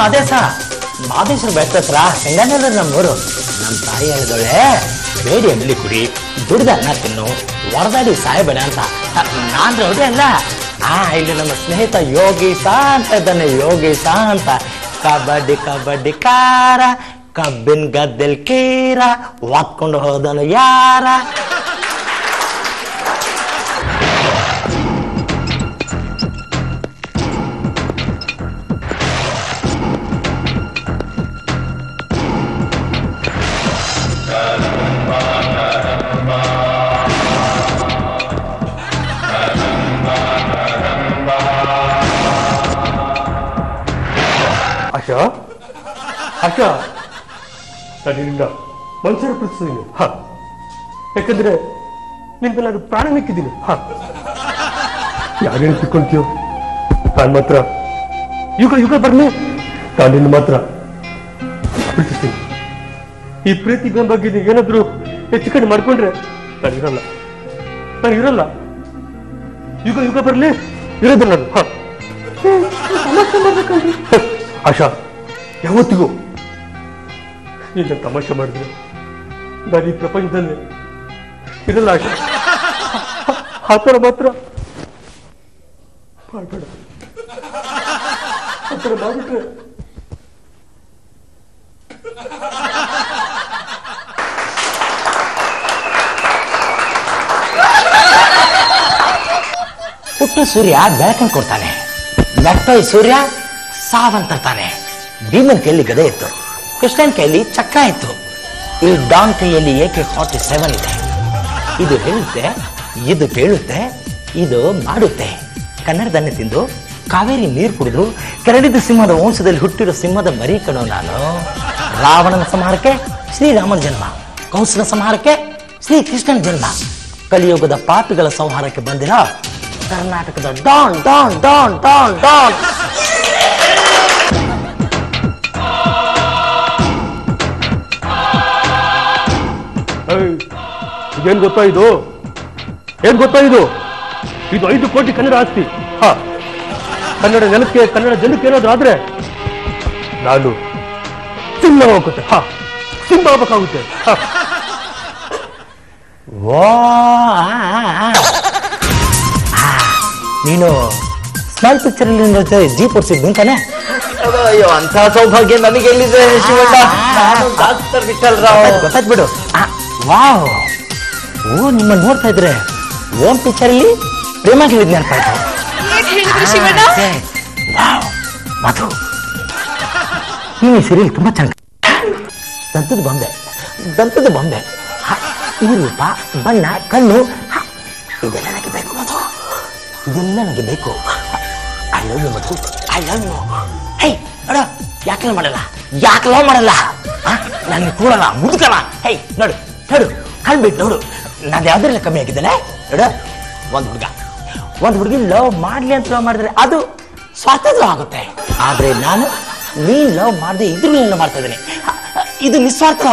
ಮಾದೇಶ ಮಾದೇಶ್ವರ ಬೆಟ್ಟ ಹತ್ರ ಹೆಂಗಂದ್ರೆ ನಮ್ಮೂರು. ನಮ್ಮ ತಾಯಿ ಹೇಳಿದೊಳೆ ಬೇಡಿ ಅಂಗಲಿ ಕುಡಿ, ದುಡ್ದ ಅನ್ನ ತಿನ್ನು, ಹೊರದಾಡಿ ಸಾಯಬೇಡ ಅಂತ. ನಾನ್ ರೌಡಿ ಅಲ್ಲ. ಇಲ್ಲಿ ನಮ್ಮ ಸ್ನೇಹಿತ ಯೋಗೀಶ ಅಂತ ಇದ್ದಾನೆ, ಯೋಗೀಶ ಅಂತ. ಕಬಡ್ಡಿ ಕಬಡ್ಡಿ ಕಾರ, ಕಬ್ಬಿನ ಗದ್ದೆಲ್ ಕೀರ, ಒತ್ಕೊಂಡು ಹೋದನು ಯಾರ. ಆಶಾ ಆಶಾ, ನಾನಿಂದ ಮನುಷ್ಯರ ಪ್ರೀತಿಸಿದ್ದೀನಿ. ಯಾಕಂದ್ರೆ ನಿನ್ ಮೇಲೆ ನಾನು ಪ್ರಾಣ ಹಾಕಿದ್ದೀನಿ. ಯಾರೇನು ತಿಳ್ಕೊಂತೀಯೋ, ನಾನು ಮಾತ್ರ ಯುಗ ಯುಗ ಬರ್ಲಿ ನಾನು ನಿನ್ನ ಮಾತ್ರ ಪ್ರೀತಿಸ್ತೀನಿ. ಈ ಪ್ರೀತಿ ಬಗ್ಗೆ ನೀವು ಏನಾದ್ರು ಹೆಚ್ಚು ಕಡಿಮೆ ಮಾಡ್ಕೊಂಡ್ರೆ ನಾನಿರಲ್ಲ, ನಾನಿರಲ್ಲ. ಯುಗ ಯುಗ ಬರ್ಲಿ ಇರೋದು ನಾನು. ತಮಾಷೆ ಮಾಡ್ಬೇಕಲ್ರಿ ಆಶಾ, ಯಾವತ್ತಿಗೂ ನೀನು ತಮಾಷೆ ಮಾಡಿದ್ರೆ ನಾನು ಈ ಪ್ರಪಂಚದಲ್ಲಿ ಇರಲ್ಲ ಆಶಾ. ಆ ಥರ ಮಾತ್ರ ಮಾಡಬೇಡ. ಆ ಥರ ಮಾಡಿಬಿಟ್ರೆ ಪುಟ್ಟ ಸೂರ್ಯ ಬೆಳಕನ್ನು ಕೊಡ್ತಾನೆ, ಬೆಟ್ಟೋಯ್ ಸೂರ್ಯ ಸಾವಂತಾನೆ. ಭೀಮನ್ ಕೈಯಲ್ಲಿ ಗದೆ ಇತ್ತು, ಕೃಷ್ಣನ್ ಕೈಯಲ್ಲಿ ಚಕ್ರ ಇತ್ತು, ಈ ಡಾನ್ ಕೈಯಲ್ಲಿ AK-47 ಇದೆ. ಇದು ಹೇಳುತ್ತೆ, ಇದು ಕೇಳುತ್ತೆ, ಇದು ಮಾಡುತ್ತೆ. ಕನ್ನಡದನ್ನೇ ತಿಂದು ಕಾವೇರಿ ನೀರು ಕುಡಿದು ಕೆರಳಿದ ಸಿಂಹದ ವಂಶದಲ್ಲಿ ಹುಟ್ಟಿರೋ ಸಿಂಹದ ಮರಿ ಕಣೋ ನಾನು. ರಾವಣನ ಸಂಹಾರಕ್ಕೆ ಶ್ರೀರಾಮನ ಜನ್ಮ, ಕಂಸನ ಸಂಹಾರಕ್ಕೆ ಶ್ರೀಕೃಷ್ಣನ ಜನ್ಮ, ಕಲಿಯುಗದ ಪಾಪಿಗಳ ಸಂಹಾರಕ್ಕೆ ಬಂದಿರೋ ಕರ್ನಾಟಕದ Don Don Don Don Don. ಇದೇನ್ ಗೊತ್ತಾ ಇದು? ಏನ್ ಗೊತ್ತಾ ಇದು? ಇದು 5 ಕೋಟಿ ಕನ್ನಡ ಆಸ್ತಿ. ಕನ್ನಡ ನೆಲಕ್ಕೆ, ಕನ್ನಡ ಜನಕ್ಕೆ ಏನಾದ್ರು ಆದ್ರೆ ನಾನು ಸಿಂಹ ಹೋಗುತ್ತೆ, ಸಿಂಹ ಆಗ್ಬೇಕಾಗುತ್ತೆ. ನೀನು ಸ್ಮೈಲ್ ಪಿಕ್ಚರ್ ಅಲ್ಲಿ ಜೀಪ್ ಓಡಿಸಿದ್ದು ಅಂತಾನೆ? ಅಯ್ಯೋ, ಅಂತ ಸೌಭಾಗ್ಯ ನನಗೆ ಎಲ್ಲಿದೆ ಶಿವಣ್ಣ. ಗೊತ್ತಾಯ್ತು ಬಿಡು. ವಾವ್, ಓ ನಿಮ್ಮ ನೋಡ್ತಾ ಇದ್ರೆ ಓಮ್ ಪಿಕ್ಚರ್ ಅಲ್ಲಿ ಪ್ರೇಮ ಗೆಲ್ಲಿದ್ ನೆನಪಾಯ್ತು. ವಾವ್ ಮಧು, ನೀನು ಈ ಸೀರಿಯಲ್ ತುಂಬಾ ಚೆನ್ನಾಗಿ. ದಂತದ ಬೊಂಬೆ, ದಂತದ ಬೊಂಬೆ, ಈ ರೂಪ, ಬಣ್ಣ, ಕಣ್ಣು, ಇದೆಲ್ಲ ನನಗೆ ಬೇಕು ಮಧು, ಇದೆಲ್ಲ ನನಗೆ ಬೇಕು. I love you Madhu, I love you. Hey ನೋಡ, ಯಾಕೆ ಮಾಡಲ್ಲ, ಯಾಕೆ ಲವ್ ಮಾಡಲ್ಲ? ನನಗೆ ಕೂಡಲ್ಲ, ಮುದುಕಲ್ಲ. ಹೇ ನೋಡು ನೋಡು, ಕಳ್ಬಿಟ್ಟು ನೋಡು, ನಾನು ಯಾವ್ದ್ರೆಲ್ಲ ಕಮ್ಮಿ ಆಗಿದ್ದೇನೆ ನೋಡು. ಒಂದು ಹುಡುಗಿ ಲವ್ ಮಾಡ್ಲಿ ಅಂತ ಲವ್ ಮಾಡಿದ್ರೆ ಅದು ಸ್ವಾರ್ಥದ ಆಗುತ್ತೆ. ಆದ್ರೆ ನಾನು ನೀನ್ ಲವ್ ಮಾಡದೆ ಇದ್ರೂ ಮಾಡ್ತಾ ಇದ್ದೇನೆ, ಇದು ನಿಸ್ವಾರ್ಥ.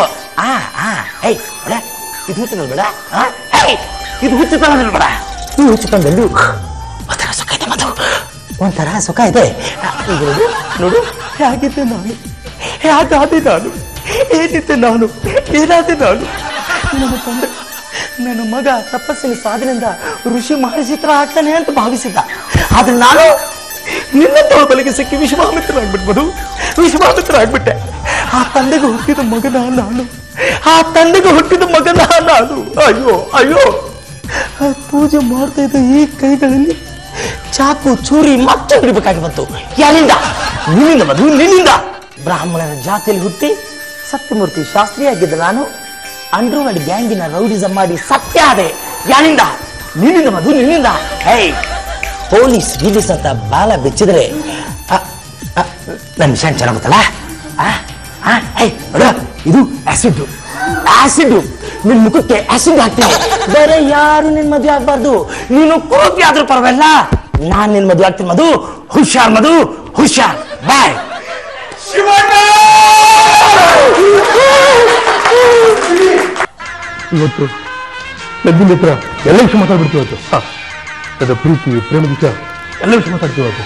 ಹೇ ಬೇಡ, ಇದು ಹುಚ್ಚ ಬೇಡ, ಇದು ಹುಚ್ಚುತನ ಬೇಡ. ಈ ಹುಚ್ಚುತನದಲ್ಲೂ ಒಂಥರ ಸುಖ ಇದೆ ಮಧು, ಒಂಥರ ಸುಖ ಇದೆ. ನೋಡು ನೋಡು, ಹೇಗಿದ್ದೆ ನಾನು, ಹೇಗಾದೆ ನಾನು, ಏನಿದ್ದೆ ನಾನು, ಏನಾದೆ ನಾನು. ನನ್ನ ತಂದೆ, ನನ್ನ ಮಗ ತಪಸ್ಸಿನ ಸಾಧನೆಯಿಂದ ಋಷಿ ಮಹರ್ಷಿ ತರ ಆಗ್ತಾನೆ ಅಂತ ಭಾವಿಸಿದ್ದ. ಆದ್ರೆ ನಾನು ನಿನ್ನ ತೋಳ್ಬಲಿಗೆ ಸಿಕ್ಕಿ ವಿಶ್ವಾಮಿತ್ರನಾಗ್ಬಿಟ್ಬೋದು, ವಿಶ್ವಾಮಿತ್ರ ಆಗ್ಬಿಟ್ಟೆ. ಆ ತಂದೆಗೆ ಹುಟ್ಟಿದ ಮಗನ ನಾನು, ಆ ತಂದೆಗೆ ಹುಟ್ಟಿದ ಮಗನ ನಾನು. ಅಯ್ಯೋ ಅಯ್ಯೋ, ಪೂಜೆ ಮಾಡ್ತಾ ಇದ್ದ ಈ ಕೈಗಳಲ್ಲಿ ಚಾಕು ಚೂರಿ ಮತ್ತೆ ಹಿಡಿಬೇಕಾಗಿ ಬಂತು. ಯಾರಿಂದ? ನಿನ್ನಿಂದ ಮಧು, ನಿನ್ನಿಂದ. ಬ್ರಾಹ್ಮಣರ ಜಾತಿಯಲ್ಲಿ ಹುಟ್ಟಿ ಸತ್ಯಮೂರ್ತಿ ಶಾಸ್ತ್ರಿಯಾಗಿದ್ದ ನಾನು ಅಂಡರ್ವರ್ಲ್ಡ್ ಗ್ಯಾಂಗಿನ ರೌಡಿಸಂ ಮಾಡಿ ಸತ್ಯ ಆದೆ. ಯಾರಿಂದ? ನಿನ್ನಿಂದ ಮಧು, ನಿನ್ನಿಂದ. ಹೇ, ಪೊಲೀಸ್ ಗಿಲೀಸ್ ಅಂತ ಬಾಲ ಬಿಚ್ಚಿದ್ರೆ ನನ್ನ ವಿಷಯ ಚೆನ್ನಾಗುತ್ತಲ್ಲ. ಇದು ಆಸಿಡ್, ಆಸಿಡ್ ನಿನ್ ಮುಖಕ್ಕೆ ಆಸಿಡ್ ಹಾಕ್ತೀನಿ. ಬೇರೆ ಯಾರು ನಿನ್ ಮದುವೆ ಆಗ್ಬಾರ್ದು. ನೀನು ಕೋಪಿ ಆದ್ರೂ ಪರವಾಗಿಲ್ಲ, ನಾನ್ ನಿನ್ ಮದುವೆ ಆಗ್ತೀನಿ ಮಧು. ಹುಷಾರ್ ಮಧು, ಹುಷಾರ್. ಬಾಯ್. ಇವತ್ತು ನನ್ನ ಹತ್ರ ಎಲ್ಲ ವಿಷಯ ಮಾತಾಡ್ಬಿಡ್ತೀವಿ. ಇವತ್ತು ನನ್ನ ಪ್ರೀತಿ ಪ್ರೇಮ ವಿಷಯ ಎಲ್ಲ ವಿಷಯ ಮಾತಾಡ್ತೀವಿ. ಇವತ್ತು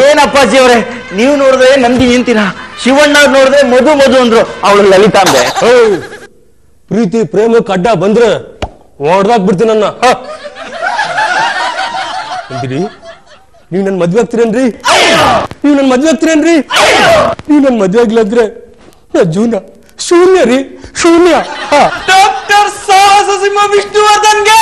ಏನಪ್ಪಾಜಿ ಅವರೇ, ನೀವು ನೋಡಿದ್ರೆ ನಂದಿನಿ ಅಂತೀರಾ, ಶಿವಣ್ಣ ನೋಡಿದ್ರೆ ಮಧು ಮಧು ಅಂದ್ರು, ಅವಳು ಲಲಿತಾಂಬೆ. ಪ್ರೀತಿ ಪ್ರೇಮಕ್ಕೆ ಅಡ್ಡ ಬಂದ್ರೆ ಹೊಡ್ದಾಕ್ ಬಿಡ್ತೀನಿ ನನ್ನ. ನಂದಿನಿ, ನೀವು ನನ್ ಮದ್ವೆ ಆಗ್ತೀರೇನ್ರಿ? ನೀವು ನನ್ ಮದ್ವೆ ಆಗ್ತೀರೇನ್ರಿ? ನೀವು ನನ್ ಮದ್ವೆ ಆಗ್ಲಾದ್ರೆ ನಾ ಜೀವನ ಶೂನ್ಯ ರೀ, ಶೂನ್ಯ. ಡಾಕ್ಟರ್ ಸಾಹಸ ಸಿಂಹ ವಿಷ್ಣುವರ್ಧನ್ಗೆ